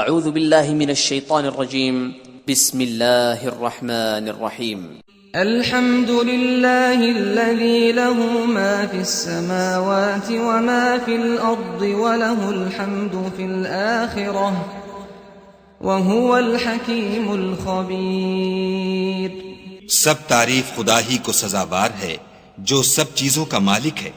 اعوذ باللہ من الشیطان الرجیم بسم اللہ الرحمن الرحیم الحمد لله الذي له ما في السماوات وما في الأرض وله الحمد في الآخرة وهو الحكيم الخبير. سب تعریف خدا ہی کو سزاوار ہے جو سب چیزوں کا مالک ہے،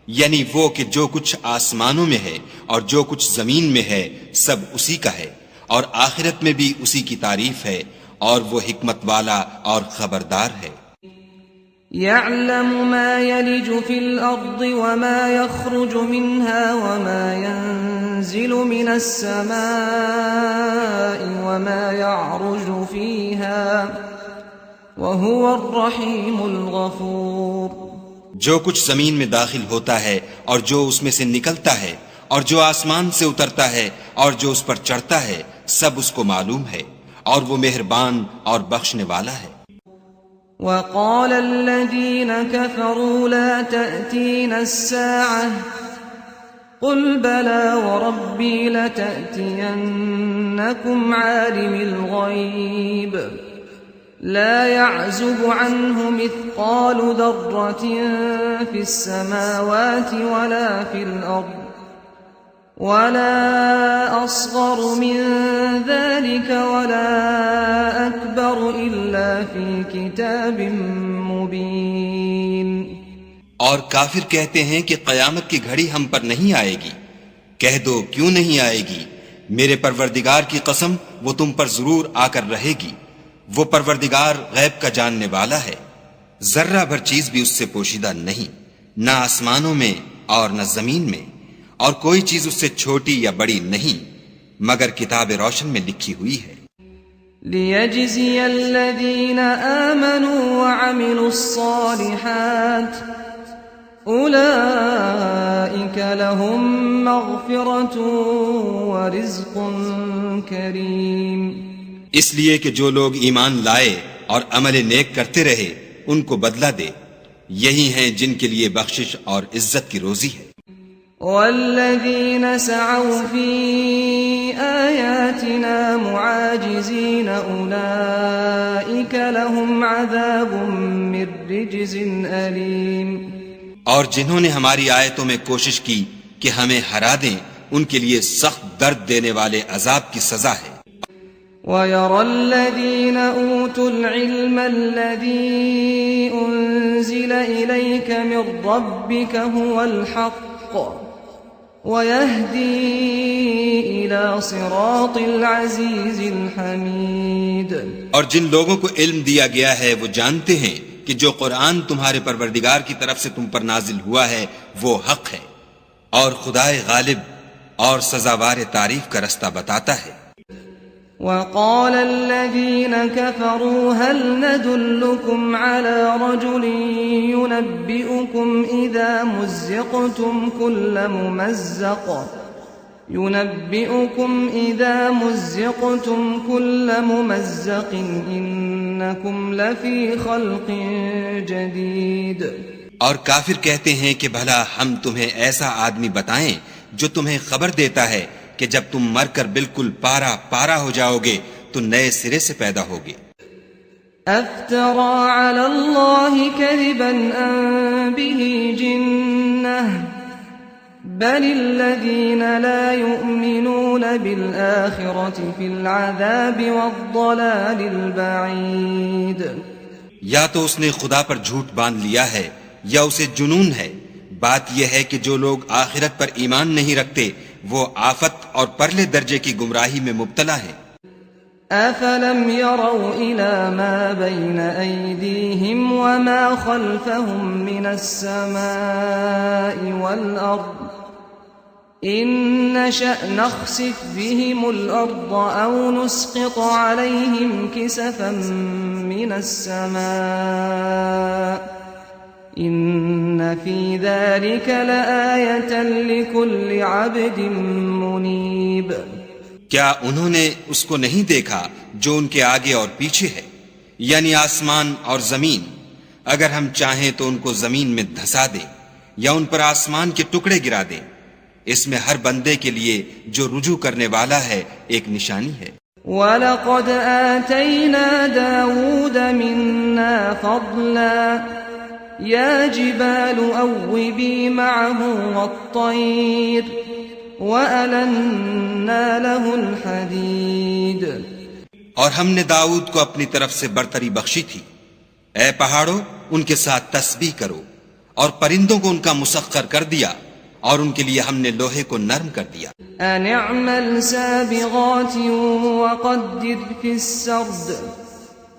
یعنی وہ کہ جو کچھ آسمانوں میں ہے اور جو کچھ زمین میں ہے سب اسی کا ہے، اور آخرت میں بھی اسی کی تعریف ہے، اور وہ حکمت والا اور خبردار ہے. يعلم ما يلج في الأرض وما يخرج منها وما ينزل من السماء وما يعرج فيها وهو الرحيم الغفور. جو کچھ زمین میں داخل ہوتا ہے اور جو اس میں سے نکلتا ہے اور جو آسمان سے اترتا ہے اور جو اس پر چڑھتا ہے سب اس کو معلوم ہے، اور وہ مہربان اور بخشنے والا ہے. وقال الذين كفروا لا تأتينا الساعة قل بلى وربي لتأتينكم عالم الغيب لا يعزب عنه مثقال ذرة في السماوات ولا في الأرض ولا أصغر من ذلك ولا أكبر إلا في كتاب مبين. اور کافر کہتے ہیں کہ قیامت کی گھڑی ہم پر نہیں آئے گی. کہہ دو کیوں نہیں آئے گی؟ میرے پروردگار کی قسم وہ تم پر ضرور آ کر رہے گی. وہ پروردگار غیب کا جاننے والا ہے، ذرہ بھر چیز بھی اس سے پوشیدہ نہیں، نہ آسمانوں میں اور نہ زمین میں، اور کوئی چیز اس سے چھوٹی یا بڑی نہیں مگر کتاب روشن میں لکھی ہوئی ہے. لِيَجْزِيَ الَّذِينَ آمَنُوا وَعَمِلُوا الصَّالِحَاتِ أُولَئِكَ لَهُم مَّغْفِرَةٌ وَرِزْقٌ كَرِيمٌ. اس لیے کہ جو لوگ ایمان لائے اور عمل نیک کرتے رہے ان کو بدلہ دے، یہی ہیں جن کے لیے بخشش اور عزت کی روزی ہے. والذین سعوا فی آیاتنا معاجزین اولئک لهم عذاب من رجز علیم. اور جنہوں نے ہماری آیتوں میں کوشش کی کہ ہمیں ہرا دیں ان کے لیے سخت درد دینے والے عذاب کی سزا ہے. وَيَرَى الَّذِينَ أُوتُوا الْعِلْمَ الَّذِي أُنزِلَ إِلَيْكَ مِنْ رَبِّكَ هُوَ الْحَقُّ وَيَهْدِي إِلَى صِرَاطِ الْعَزِيزِ الْحَمِيدِ. اور جن لوگوں کو علم دیا گیا ہے وہ جانتے ہیں کہ جو قرآن تمہارے پروردگار کی طرف سے تم پر نازل ہوا ہے وہ حق ہے، اور خدائے غالب اور سزاوار تعریف کا رستہ بتاتا ہے. وقال الذين كفروا هل ندلكم على رجل ينبئكم إذا مزقتم كل ممزق إنكم لفي خلق جديد. اور کافر کہتے ہیں کہ بھلا ہم تمہیں ایسا آدمی بتائیں جو تمہیں خبر دیتا ہے کہ جب تم مر کر بالکل پارا ہو جاؤ گے تو نئے سرے سے پیدا ہوگے. افترى على الله كذبا ام به جنة بل الذين لا يؤمنون بالآخرة في العذاب والضلال البعيد. یا تو اس نے خدا پر جھوٹ باندھ لیا ہے یا اسے جنون ہے. بات یہ ہے کہ جو لوگ آخرت پر ایمان نہیں رکھتے وہ آفت اور پرلے درجے کی گمراہی میں مبتلا ہیں. افلم يروا الى ما بين ايديهم وما خلفهم من السماء والارض ان نشأ نخسف بهم الارض او نسقط عليهم كسفا من السماء ان فی ذلک لآیۃ لکل عبد منیب. کیا انہوں نے اس کو نہیں دیکھا جو ان کے آگے اور پیچھے ہے، یعنی آسمان اور زمین؟ اگر ہم چاہیں تو ان کو زمین میں دھسا دیں یا ان پر آسمان کے ٹکڑے گرا دیں. اس میں ہر بندے کے لیے جو رجوع کرنے والا ہے ایک نشانی ہے۔ وَلَقَدْ آتَيْنَا دَاوُودَ مِنَّا فَضْلًا يَا جِبَالُ أَوِّبِي مَعَهُ وَالطَّيْرَ وَأَلَنَّا لَهُ الْحَدِيدَ۔ اور ہم نے داؤد کو اپنی طرف سے برتری بخشی تھی۔ اے پہاڑوں، ان کے ساتھ تسبیح کرو، اور پرندوں کو ان کا مسخر کر دیا، اور ان کے لیے ہم نے لوہے کو نرم کر دیا۔ أَنِ اعْمَلْ سَابِغَاتٍ وَقَدِّرْ فِي السَّرْدِ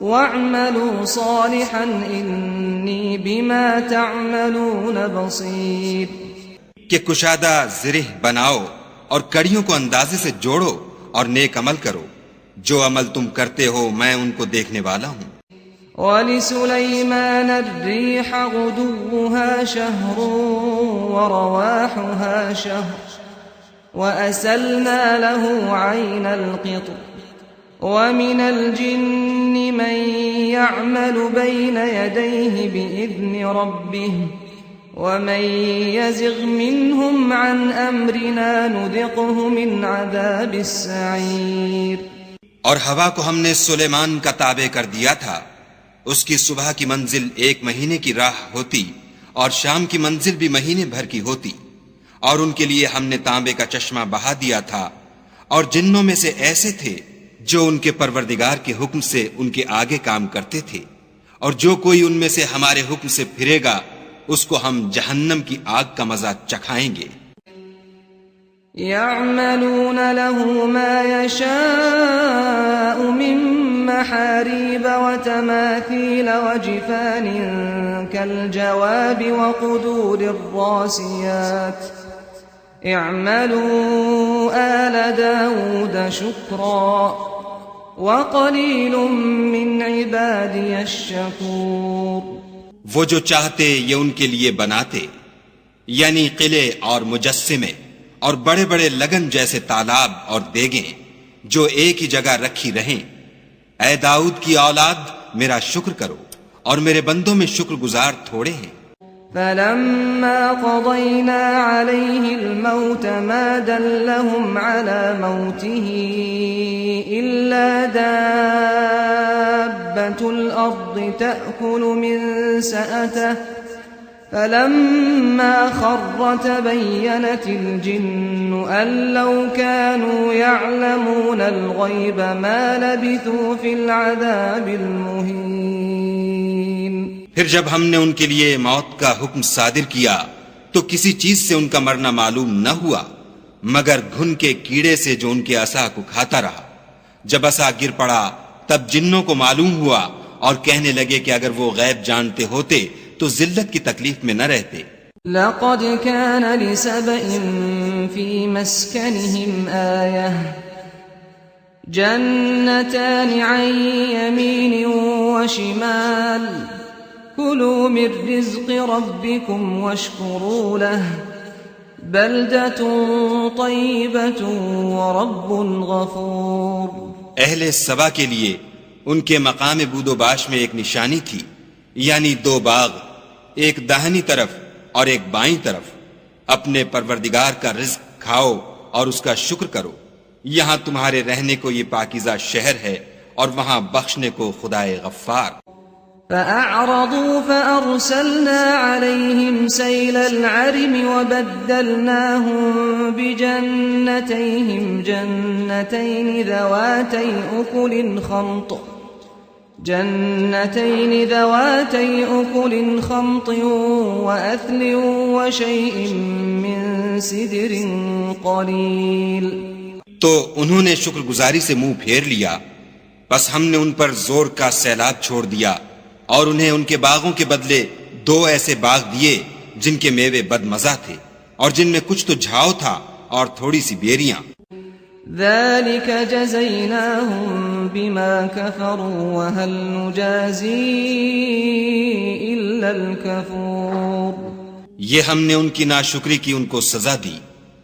وَاعْمَلُوا صَالِحًا إِنِّي بِمَا تَعْمَلُونَ بَصِيرٌ۔ کہ کشادہ زرہ بناؤ اور کڑیوں کو اندازے سے جوڑو اور نیک عمل کرو، جو عمل تم کرتے ہو میں ان کو دیکھنے والا ہوں۔ وَلِسُلَيْمَانَ الرِّيحَ غُدُوُّهَا شَهْرٌ وَرَوَاحُهَا شَهْرٌ وَأَسَلْنَا لَهُ عَيْنَ الْقِطْرِ وَمِنَ الْجِنِّ مَن يَعْمَلُ بَيْنَ يَدَيْهِ بِإِذْنِ رَبِّهِ وَمَن يَزِغْ مِنْهُمْ عَنْ أَمْرِنَا نُذِقْهُ مِنْ عَذَابِ السَّعِيرِ۔ اور ہوا کو ہم نے سلیمان کا تابع کر دیا تھا، اس کی صبح کی منزل 1 مہینے کی راہ ہوتی اور شام کی منزل بھی مہینے بھر کی ہوتی، اور ان کے لیے ہم نے تانبے کا چشمہ بہا دیا تھا، اور جنوں میں سے ایسے تھے جو ان کے پروردگار کے حکم سے ان کے آگے کام کرتے تھے، اور جو کوئی ان میں سے ہمارے حکم سے پھرے گا اس کو ہم جہنم کی آگ کا مزہ چکھائیں گے۔ يَعْمَلُونَ لَهُ مَا يَشَاءُ مِن مَّحَارِيبَ وَتَمَاثِيلَ وَجِفَانٍ كَالْجَوَابِ وَقُدُورٍ الرَّاسِيَاتِ اعْمَلُوا آلَ دَاوُودَ شُكْرًا وَقَلِيلٌ مِّنْ عِبَادِيَ الشَّكُورُ۔ وہ جو چاہتے یہ ان کے لیے بناتے، یعنی قلعے اور مجسمے اور بڑے بڑے لگن جیسے تالاب اور دیگیں جو ایک ہی جگہ رکھی رہیں۔ اے داؤد کی اولاد، میرا شکر کرو، اور میرے بندوں میں شکر گزار تھوڑے ہیں۔ فَلَمَّا قَضَيْنَا عَلَيْهِ الْمَوْتَ مَا دَلَّهُمْ عَلَى مَوْتِهِ إِلَّا دَابَّةُ الْأَرْضِ تَأْكُلُ مِنْ سَأَتَهُ فَلَمَّا خَرَّ تَبَيَّنَتِ الْجِنُّ أَن لَّوْ كَانُوا يَعْلَمُونَ الْغَيْبَ مَا لَبِثُوا فِي الْعَذَابِ الْمُهِينِ۔ پھر جب ہم نے ان کے لیے موت کا حکم صادر کیا تو کسی چیز سے ان کا مرنا معلوم نہ ہوا مگر گھن کے کیڑے سے جو ان کے عصا کو کھاتا رہا۔ جب عصا گر پڑا تب جنوں کو معلوم ہوا اور کہنے لگے کہ اگر وہ غیب جانتے ہوتے تو ذلت کی تکلیف میں نہ رہتے۔ لَقَدْ كَانَ لِسَبَإٍ فِي مَسْكَنِهِمْ آيَةٌ جَنَّتَانِ عَنْ يَمِينٍ وَشِمَالٍ كُلُوا مِنْ رِزْقِ رَبِّكُمْ وَاشْكُرُوا لَهُ بَلْدَةٌ طَيِّبَةٌ وَرَبٌّ غَفُورٌ۔ اہل سبا کے لیے ان کے مقام بود و باش میں ایک نشانی تھی، یعنی 2 باغ، ایک داہنی طرف اور ایک بائیں طرف۔ اپنے پروردگار کا رزق کھاؤ اور اس کا شکر کرو، یہاں تمہارے رہنے کو یہ پاکیزہ شہر ہے اور وہاں بخشنے کو خدائے غفار۔ فَأَعْرَضُوا فَأَرْسَلْنَا عَلَيْهِمْ سَيْلَ الْعَرِمِ وَبَدَّلْنَاهُمْ بِجَنَّتَيْهِمْ جَنَّتَيْنِ ذَوَاتَيْ أُكُلٍ خَمْطٍ وَأَثْلٍ وَشَيْءٍ مِّن سِدْرٍ قَلِيلٍ۔ تو انہوں نے شکر گزاری سے منہ پھیر لیا، بس ہم نے ان پر زور کا سیلاب چھوڑ دیا اور انہیں ان کے باغوں کے بدلے 2 ایسے باغ دیے جن کے میوے بد مزہ تھے اور جن میں کچھ تو جھاؤ تھا اور تھوڑی سی بیریاں۔ ذَلِكَ جَزَيْنَاهُمْ بِمَا كَفَرُوا وَهَلْ نُجَازِي إِلَّا الْكَفُورَ۔ یہ ہم نے ان کی ناشکری کی ان کو سزا دی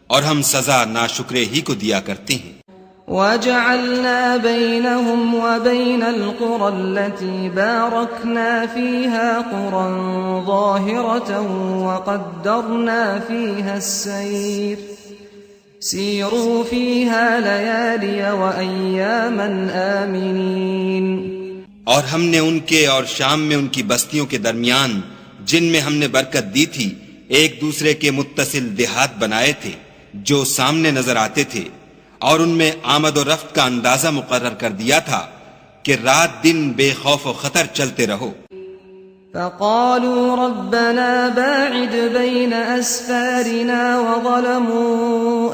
اور ہم سزا ناشکرے ہی کو دیا کرتے ہیں۔ وَجَعَلْنَا بَيْنَهُمْ وَبَيْنَ الْقُرَى الَّتِي بَارَكْنَا فِيهَا قُرًى ظَاهِرَةً وَقَدَّرْنَا فِيهَا السَّيْرَ سیروا فیہا لیالی وایاما آمنین، اور ہم نے ان کے اور شام میں ان کی بستیوں کے درمیان جن میں ہم نے برکت دی تھی ایک دوسرے کے متصل دیہات بنائے تھے جو سامنے نظر آتے تھے، اور ان میں آمد و رفت کا اندازہ مقرر کر دیا تھا کہ رات دن بے خوف و خطر چلتے رہو۔ فقالوا ربنا باعد بين أسفارنا وظلموا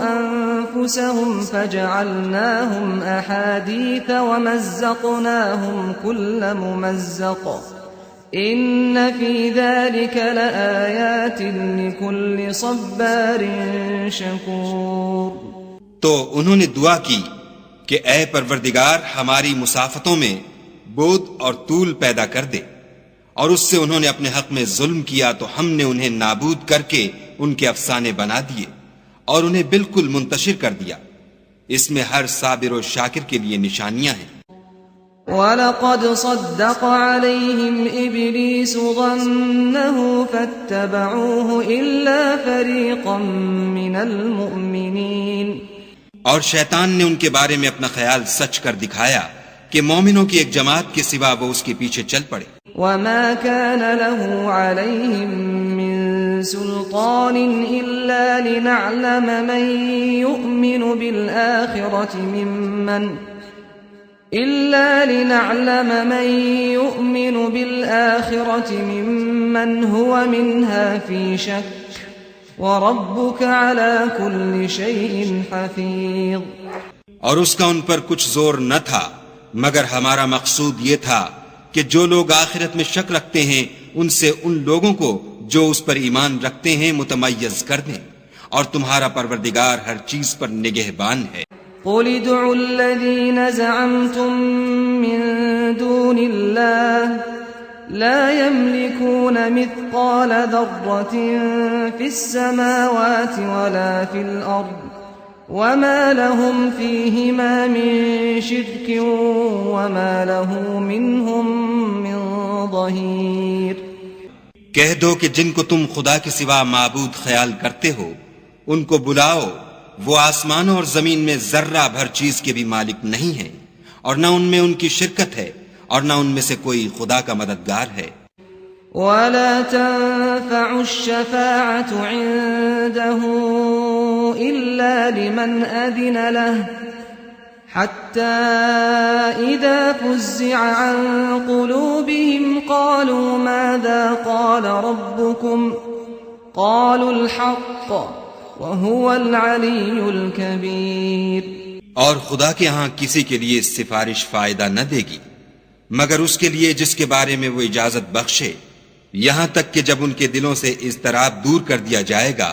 أنفسهم فجعلناهم أحاديث ومزقناهم كل ممزق إن في ذلك لآيات لكل صبار شكور۔ تو انہوں نے دعا کی کہ اے پروردگار ہماری مسافتوں میں بود اور طول پیدا کر دے، اور اس سے انہوں نے اپنے حق میں ظلم کیا تو ہم نے انہیں نابود کر کے ان کے افسانے بنا دیے اور انہیں بالکل منتشر کر دیا۔ اس میں ہر صابر و شاکر کے لیے نشانیاں ہیں۔ وَلَقَدْ صَدَّقَ عَلَيْهِمْ إِبْلِيسُ ظَنَّهُ فَاتَّبَعُوهُ إِلَّا فَرِيقًا مِّنَ الْمُؤْمِنِينَ، اور شیطان نے ان کے بارے میں اپنا خیال سچ کر دکھایا کہ مومنوں کی ایک جماعت کے سوا وہ اس کے پیچھے چل پڑے۔ وَمَا كَانَ لَهُ عَلَيْهِمْ مِن سُلْطَانٍ إِلَّا لِنَعْلَمَ مَن يُؤْمِنُ بِالْآخِرَةِ مِمَّنْ هُوَ مِنْهَا فِي شَكٍّ وَرَبُّكَ عَلَى كُلِّ شَيْءٍ حَفِيظٌ۔ اور اس کا ان پر کچھ زور نہ تھا مگر ہمارا مقصود یہ تھا کہ جو لوگ آخرت میں شک رکھتے ہیں ان سے ان لوگوں کو جو اس پر ایمان رکھتے ہیں متمیز کر دیں، اور تمہارا پروردگار ہر چیز پر نگہبان ہے۔ قُلِ ادْعُوا الَّذِينَ زَعَمْتُم مِّن دُونِ اللَّهِ لا يملكون مثقال ذرة في السماوات ولا في الأرض وما لهم فيهما من شرك وما له منهم من ظهير۔ کہہ دو کہ جن کو تم خدا کے سوا معبود خیال کرتے ہو ان کو بلاؤ، وہ آسمانوں اور زمین میں ذرہ بھر چیز کے بھی مالک نہیں ہیں، اور نہ ان میں ان کی شرکت ہے اور نہ ان میں سے کوئی خدا کا مددگار ہے۔ وَلَا تَنفَعُ الشَّفَاعَةُ عِندَهُ إِلَّا لِمَنْ أَذِنَ لَهُ حَتَّى إِذَا فُزِّعَ عَن قُلُوبِهِمْ قَالُوا مَاذَا قَالَ رَبُّكُمْ قَالُوا الْحَقَّ وَهُوَ الْعَلِيُّ الْكَبِيرُ۔ اور خدا کے ہاں کسی کے لیے سفارش فائدہ نہ دے گی مگر اس کے لیے جس کے بارے میں وہ اجازت بخشے، یہاں تک کہ جب ان کے دلوں سے اضطراب دور کر دیا جائے گا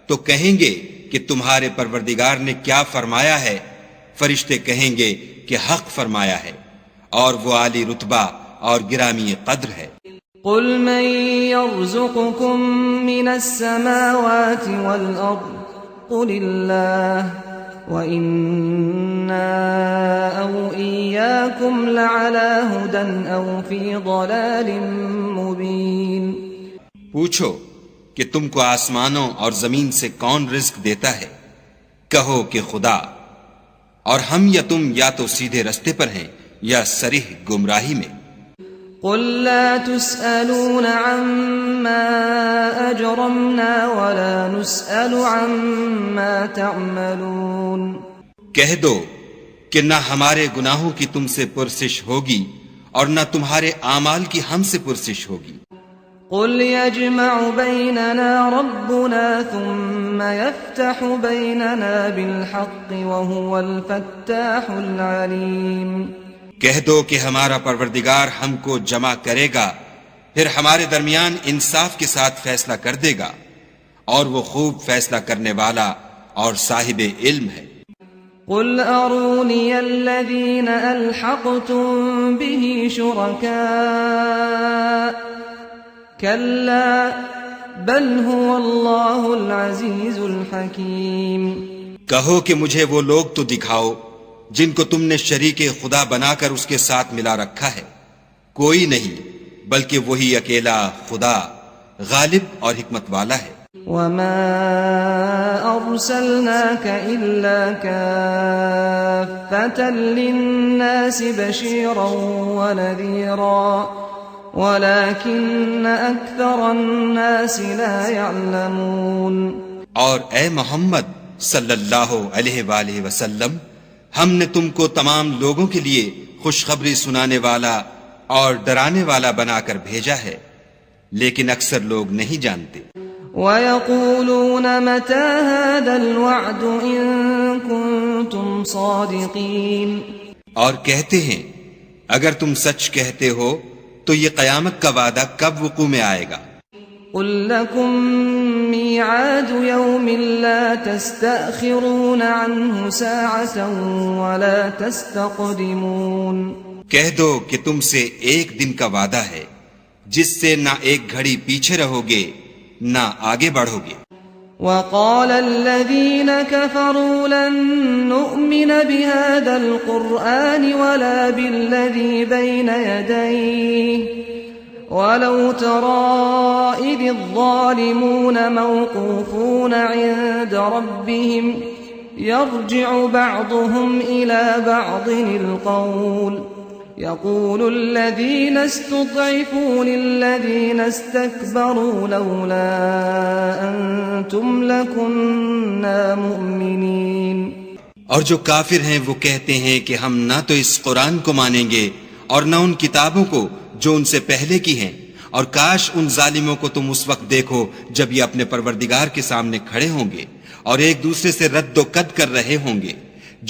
تو کہیں گے کہ تمہارے پروردگار نے کیا فرمایا ہے؟ فرشتے کہیں گے کہ حق فرمایا ہے، اور وہ عالی رتبہ اور گرامی قدر ہے۔ قُلْ مَن يَرْزُقُكُم مِّنَ السَّمَاوَاتِ وَالْأَرْضِ قُلِ اللَّهُ وَإِنَّا أَوْ إِيَّاكُمْ لَعَلَى هُدًى أَوْ فِي ضَلَالٍ مُبِينٍ۔ پوچھو کہ تم کو آسمانوں اور زمین سے کون رزق دیتا ہے؟ کہو کہ خدا، اور ہم یا تم یا تو سیدھے رستے پر ہیں یا صریح گمراہی میں۔ قُل لَّا تُسْأَلُونَ عَمَّا أَجْرَمْنَا وَلَا نُسْأَلُ عَمَّا تَعْمَلُونَ۔ کہہ دو کہ نہ ہمارے گناہوں کی تم سے پرسش ہوگی اور نہ تمہارے اعمال کی ہم سے پرسش ہوگی۔ قُلْ يَجْمَعُ بَيْنَنَا رَبُّنَا ثُمَّ يَفْتَحُ بَيْنَنَا بِالْحَقِّ وَهُوَ الْفَتَّاحُ الْعَلِيمُ۔ کہہ دو کہ ہمارا پروردگار ہم کو جمع کرے گا، پھر ہمارے درمیان انصاف کے ساتھ فیصلہ کر دے گا، اور وہ خوب فیصلہ کرنے والا اور صاحب علم ہے۔ قُلْ أَرُونِيَ الَّذِينَ أَلْحَقْتُم بِهِ شُرَكَاءَ كَلَّا بَلْ هُوَ اللَّهُ الْعَزِيزُ الْحَكِيمُ۔ کہو کہ مجھے وہ لوگ تو دکھاؤ جن کو تم نے شریک خدا بنا کر اس کے ساتھ ملا رکھا ہے۔ کوئی نہیں بلکہ وہی اکیلا خدا غالب اور حکمت والا ہے۔ وما أرسلناك إلا كافة للناس بشيرا ونذيرا ولكن أكثر الناس لا يعلمون۔ اور اے محمد صلی اللہ علیہ وآلہ وسلم، ہم نے تم کو تمام لوگوں کے لیے خوشخبری سنانے والا اور ڈرانے والا بنا کر بھیجا ہے، لیکن اکثر لوگ نہیں جانتے۔ وَيَقُولُونَ مَتَى هَذَا الْوَعْدُ إِن كُنتُمْ صَادِقِينَ، اور کہتے ہیں اگر تم سچ کہتے ہو تو یہ قیامت کا وعدہ کب وقوع میں آئے گا؟ قُل لَّكُم مِّيعَادُ يَوْمٍ لَّا تَسْتَأْخِرُونَ عَنْهُ سَاعَةً وَلَا تَسْتَقْدِمُونَ، کہہ دو کہ تم سے ایک دن کا وعدہ ہے جس سے نہ ایک گھڑی پیچھے رہو گے نہ آگے بڑھو گے۔ وقال الذين كفروا لن نؤمن بهذا القرآن ولا بالذي بين يديه ولو ترى إذ الظالمون موقوفون عند ربهم يرجع بعضهم إلى بعض القول يقول الذين استضعفوا للذين استكبروا لولا أنتم لكنا مؤمنين۔ اور جو کافر ہیں وہ کہتے ہیں کہ ہم نہ تو اس قرآن کو مانیں گے اور نہ ان کتابوں کو جو ان سے پہلے کی ہیں، اور کاش ان ظالموں کو تم اس وقت دیکھو جب یہ اپنے پروردگار کے سامنے کھڑے ہوں گے اور ایک دوسرے سے رد و قد کر رہے ہوں گے۔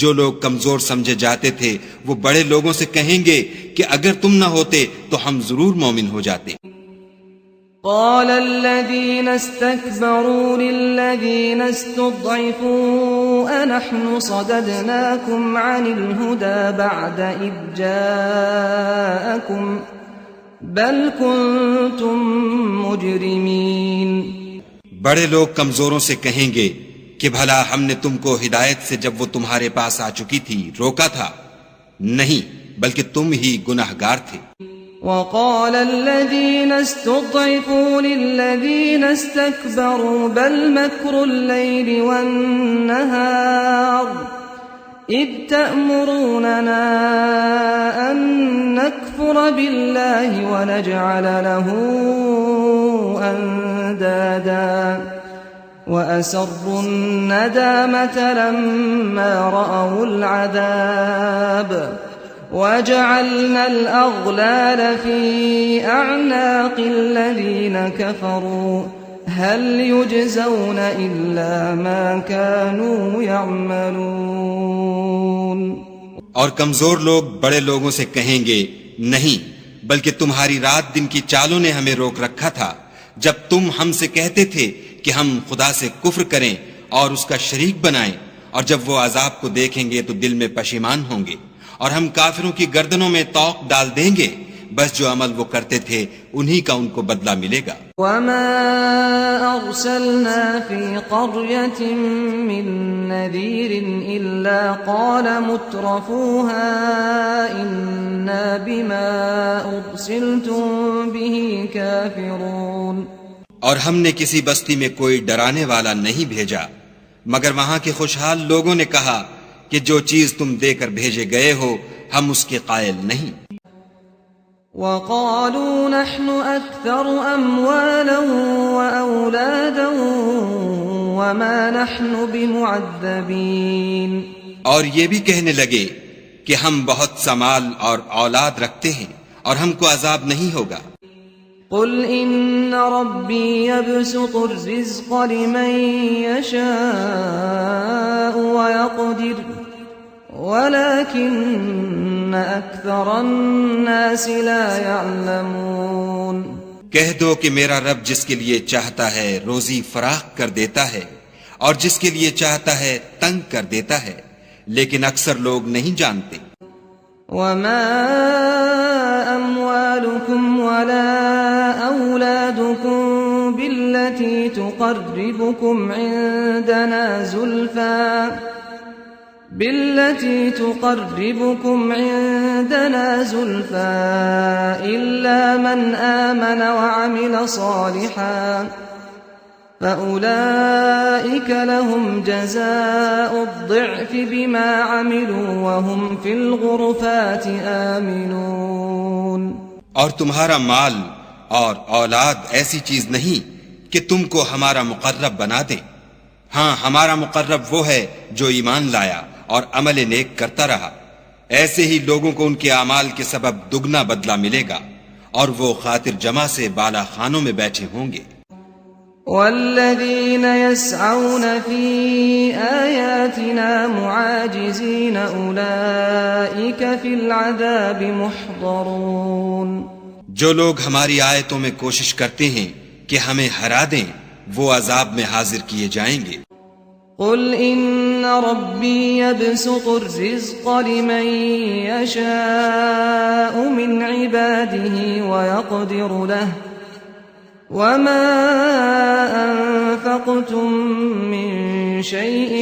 جو لوگ کمزور سمجھے جاتے تھے وہ بڑے لوگوں سے کہیں گے کہ اگر تم نہ ہوتے تو ہم ضرور مومن ہو جاتے۔ قال الذين استكبروا للذين استضعفوا أنحن صددناكم عن الهدى بعد إذ جاءكم بل كنتم مجرمين۔ بڑے لوگ کمزوروں سے کہیں گے کہ بھلا ہم نے تم کو ہدایت سے جب وہ تمہارے پاس آ چکی تھی روکا تھا؟ نہیں، بلکہ تم ہی گناہگار تھے۔ وقال الذين استضعفوا للذين استكبروا بل مكر الليل والنهار إذ تأمروننا أن نكفر بالله ونجعل له أندادا وأسروا الندامة لما رأوا العذاب وجعلنا الأغلال في أعناق الذين كفروا هل يجزون إلا ما كانوا يعملون۔ اور کمزور لوگ بڑے لوگوں سے کہیں گے نہیں، بلکہ تمہاری رات دن کی چالوں نے ہمیں روک رکھا تھا جب تم ہم سے کہتے تھے کہ ہم خدا سے کفر کریں اور اس کا شریک بنائیں، اور جب وہ عذاب کو دیکھیں گے تو دل میں پشیمان ہوں گے، اور ہم کافروں کی گردنوں میں طوق ڈال دیں گے، بس جو عمل وہ کرتے تھے انہی کا ان کو بدلہ ملے گا۔ وما أرسلنا في قرية من نذير إلا قال مترفوها إنا بما أرسلتم به كافرون۔ اور ہم نے کسی بستی میں کوئی ڈرانے والا نہیں بھیجا مگر وہاں کے خوشحال لوگوں نے کہا کہ جو چیز تم دے کر بھیجے گئے ہو ہم اس کے قائل نہیں۔ وقالوا نحن أكثر أموالا وأولادا وما نحن بمعذبين۔ اور یہ بھی کہنے لگے کہ ہم بہت سا مال اور اولاد رکھتے ہیں اور ہم کو عذاب نہیں ہوگا۔ قل إن ربي يبسط الرزق لمن يشاء ويقدر ولكن أكثر الناس لا يعلمون۔ کہہ دو کہ میرا رب جس کے لیے چاہتا ہے روزی فراخ کر دیتا ہے اور جس کے لیے چاہتا ہے تنگ کر دیتا ہے، لیکن اکثر لوگ نہیں جانتے۔ وما أموالكم ولا أولادكم بالتي تقربكم عندنا زلفى بالتي تقربكم عندنا زلفى إلا من آمن وعمل صالحا فأولئك لهم جزاء الضعف بما عملوا وهم في الغرفات آمنون۔ اور تمہارا مال اور اولاد ایسی چیز نہیں کہ تم کو ہمارا مقرب بنا دے۔ ہاں، ہمارا مقرب وہ ہے جو ایمان لایا اور عمل نیک کرتا رہا۔ ایسے ہی لوگوں کو ان کے اعمال کے سبب دگنا بدلہ ملے گا، اور وہ خاطر جمع سے بالا خانوں میں بیٹھے ہوں گے۔ والذين يسعون في آياتنا معاجزين أولئك في العذاب محضرون۔ جو لوگ ہماری آیتوں میں کوشش کرتے ہیں کہ ہمیں ہرا دیں، وہ عذاب میں حاضر کیے جائیں گے۔ قل إن ربي يبسط الرزق لمن يشاء من عباده ويقدر له وما أنفقتم من شيء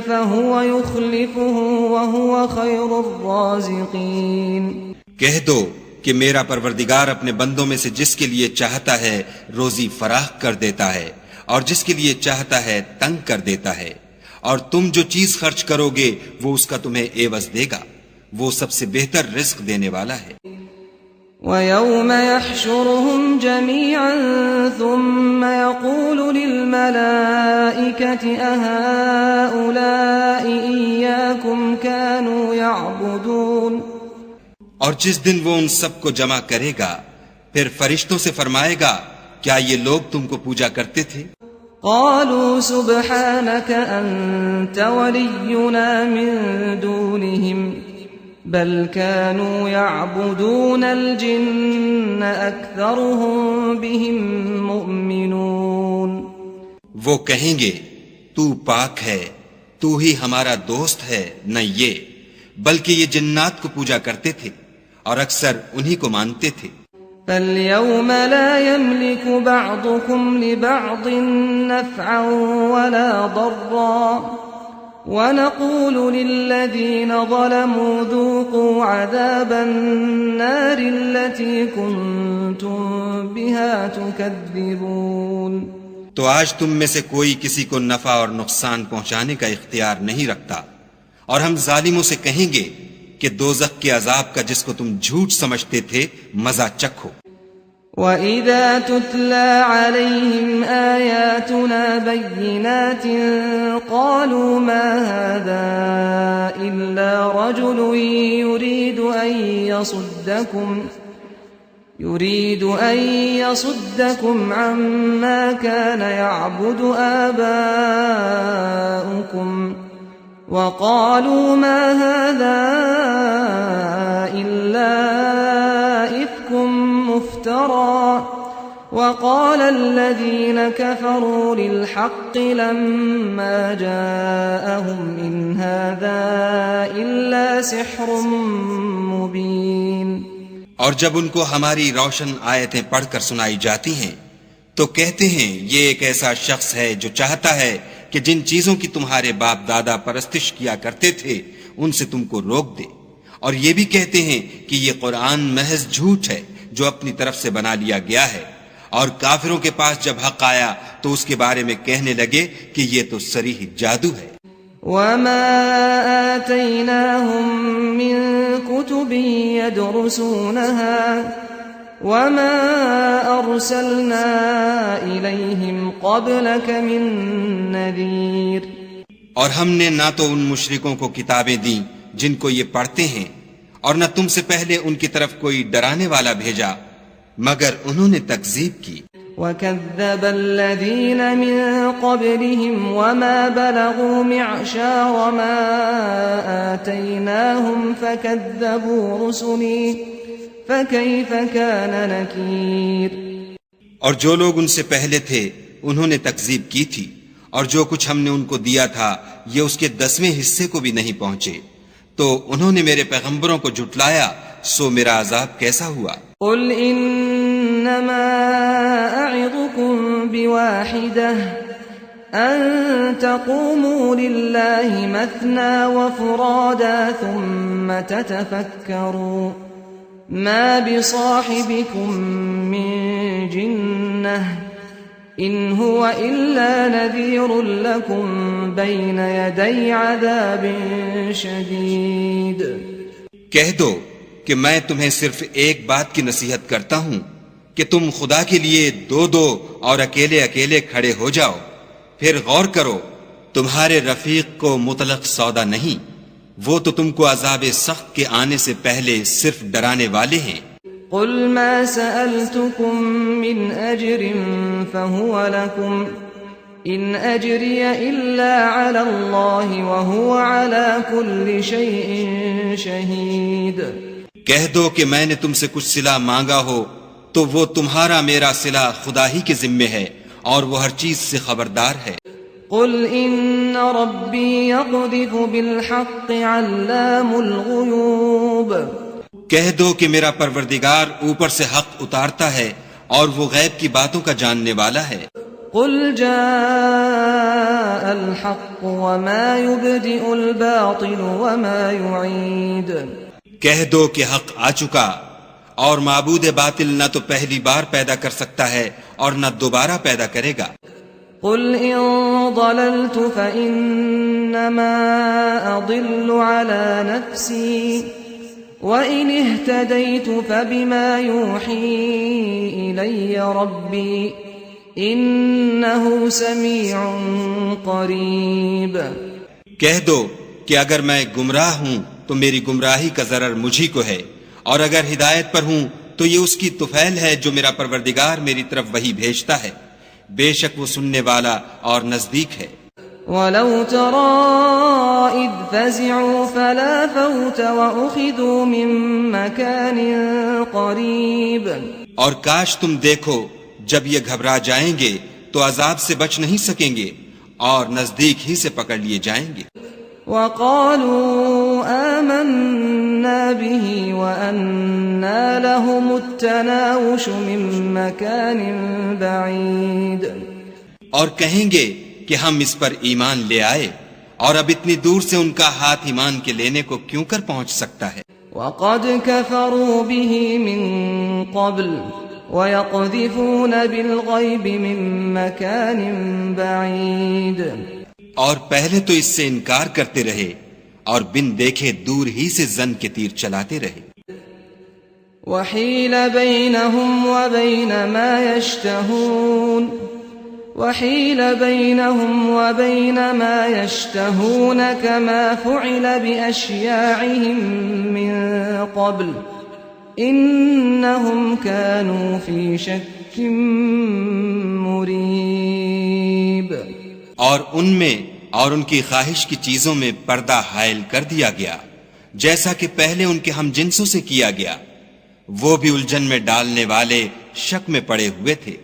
فهو يخلفه وهو خير الرازقين۔ کہہ دو کہ میرا پروردگار اپنے بندوں میں سے جس کے لیے چاہتا ہے روزی فراخ کر دیتا ہے، اور جس کے لیے چاہتا ہے تنگ کر دیتا ہے، اور تم جو چیز خرچ کرو گے وہ اس کا تمہیں عوض دے گا، وہ سب سے بہتر رزق دینے والا ہے۔ وَيَوْمَ يَحْشُرُهُمْ جَمِيعًا ثُمَّ يَقُولُ لِلْمَلَائِكَةِ أَهَؤُلَاءِ إِيَّاكُمْ كَانُوا يَعْبُدُونَ۔ اور جس دن وہ ان سب کو جمع کرے گا، پھر فرشتوں سے فرمائے گا، کیا یہ لوگ تم کو پوجا کرتے تھے؟ قالوا سبحانك أنت ولينا من دونهم بل كانوا يعبدون الجن أكثرهم بهم مؤمنون۔ وہ کہیں گے، تو پاک ہے، تو ہی ہمارا دوست ہے، نہ یہ، بلکہ یہ جنات کو پوجا کرتے تھے اور اکثر انہی کو مانتے تھے۔ فاليوم لا يملك بعضكم لبعض نفعا ولا ضرا ونقول للذين ظلموا ذوقوا عذاب النار التي كنتم بها تكذبون۔ تو آج تم میں سے کوئی کسی کو نفع اور نقصان پہنچانے کا اختیار نہیں رکھتا، اور ہم ظالموں سے کہیں گے کہ دوزخ کے عذاب کا جس کو تم جھوٹ سمجھتے تھے مزہ چکھو۔ وَإِذَا تُتْلَى عَلَيْهِمْ آيَاتُنَا بَيِّنَاتٍ قَالُوا مَا هَذَا إِلَّا رَجُلٌ يُرِيدُ أَن يَصُدَّكُمْ عَمَّا كَانَ يَعْبُدُ آبَاؤُكُمْ وَقَالُوا مَا هَذَا إِلَّا إِفْكٌ مُفْتَرًى وَقَالَ الَّذِينَ كَفَرُوا لِلْحَقِّ لَمَّا جَاءَهُمْ إِنْ هَذَا إِلَّا سِحْرٌ مُبِينٌ۔ اور جب ان کو ہماری روشن آیتیں پڑھ کر سنائی جاتی ہیں تو کہتے ہیں یہ ایک ایسا شخص ہے جو چاہتا ہے کہ جن چیزوں کی تمہارے باپ دادا پرستش کیا کرتے تھے ان سے تم کو روک دے، اور یہ بھی کہتے ہیں کہ یہ قرآن محض جھوٹ ہے جو اپنی طرف سے بنا لیا گیا ہے، اور کافروں کے پاس جب حق آیا تو اس کے بارے میں کہنے لگے کہ یہ تو صریح جادو ہے۔ وَمَا آتَيْنَاهُم مِّن كُتُبٍ يَدْرُسُونَهَا وَمَا أَرْسَلْنَا إِلَيْهِمْ قَبْلَكَ مِن نَّذِيرٍ۔ اور ہم نے نہ تو ان مشرکوں کو کتابیں دیں جن کو یہ پڑھتے ہیں، اور نہ تم سے پہلے ان کی طرف کوئی ڈرانے والا بھیجا، مگر انہوں نے تکذیب کی۔ وَكَذَّبَ الَّذِينَ مِن قَبْلِهِمْ وَمَا بَلَغُوا مِعْشَارَ مَا آتَيْنَاهُمْ فَكَذَّبُوا رُسُلِي فَكَيْفَ كَانَ نَكِيرِ۔ اور جو لوگ ان سے پہلے تھے انہوں نے تکذیب کی تھی، اور جو کچھ ہم نے ان کو دیا تھا یہ اس کے 10ویں حصے کو بھی نہیں پہنچے، تو انہوں نے میرے پیغمبروں کو جھٹلایا، سو میرا عذاب کیسا ہوا۔ قُلْ إِنَّمَا أَعِظُكُمْ بِوَاحِدَةٍ أن تقوموا لله مثنى وفرادا ثم تتفكروا ما بصاحبكم من جنة إن هو إلا نذير لكم بين يدي عذاب شديد. کہہ دو کہ میں تمہیں صرف ایک بات کی نصیحت کرتا ہوں کہ تم خدا کے لیے دو دو اور اکیلے اکیلے کھڑے ہو جاؤ. پھر غور کرو، تمہارے رفیق کو مطلق سودا نہیں، وہ تو تم کو عذاب سخت کے آنے سے پہلے صرف ڈرانے والے ہیں. قل ما سألتكم من أجر فهو لكم إن أجري إلا على الله وهو على كل شيء شهيد. کہہ دو کہ میں نے تم سے کچھ صلہ مانگا ہو تو وہ تمہارا میرا صلہ خدا ہی کے ذمے ہے اور وہ ہر چیز سے خبردار ہے. قل إن ربي يقذف بالحق علام الغيوب. کہہ دو کہ میرا پروردگار اوپر سے حق اتارتا ہے اور وہ غیب کی باتوں کا جاننے والا ہے. قل جاء الحق وما يبدئ الباطل وما يعيد. کہہ دو کہ حق آ چکا اور معبود باطل نہ تو پہلی بار پیدا کر سکتا ہے اور نہ دوبارہ پیدا کرے گا. قل إن ضللت فإنما أضل على نفسي وإن اهتديت فبما يوحي إلي ربي إنه سميع قريب. کہہ دو کہ اگر میں گمراہ ہوں تو میری گمراہی کا ضرر مجھی کو ہے، اور اگر ہدایت پر ہوں تو یہ اس کی طفیل ہے جو میرا پروردگار میری طرف وحی بھیجتا ہے. بے شک وہ سننے والا اور نزدیک ہے. وَلَوْ تَرَىٰ إِذْ فَزِعُوا فَلَا فَوْتَ وَأُخِذُوا مِن مَّكَانٍ قَرِيبٍ. اور کاش تم دیکھو جب یہ گھبرا جائیں گے تو عذاب سے بچ نہیں سکیں گے اور نزدیک ہی سے پکڑ لیے جائیں گے. وَقَالُوا آمَنَّا بِهِ وَأَنَّىٰ لَهُمُ التَّنَاوُشُ مِن مَّكَانٍ بَعِيدٍ. اور کہیں گے کہ ہم اس پر ایمان لے آئے، اور اب اتنی دور سے ان کا ہاتھ ایمان کے لینے کو کیوں کر پہنچ سکتا ہے. وَقَدْ كَفَرُوا بِهِ مِن قَبْلُ وَيَقْذِفُونَ بِالْغَيْبِ مِن مَّكَانٍ بَعِيدٍ. اور پہلے تو اس سے انکار کرتے رہے اور بن دیکھے دور ہی سے زن کے تیر چلاتے رہے. وَحِيلَ بَيْنَهُمْ وَبَيْنَ مَا يَشْتَهُونَ وَحِيلَ بَيْنَهُمْ وَبَيْنَ مَا يَشْتَهُونَ كَمَا فُعِلَ بِأَشْيَاعِهِمْ مِن قَبْلُ إِنَّهُمْ كَانُوا فِي شَكٍّ مُّرِيبٍ. اور ان میں اور ان کی خواہش کی چیزوں میں پردہ حائل کر دیا گیا جیسا کہ پہلے ان کے ہم جنسوں سے کیا گیا. وہ بھی الجھن میں ڈالنے والے شک میں پڑے ہوئے تھے.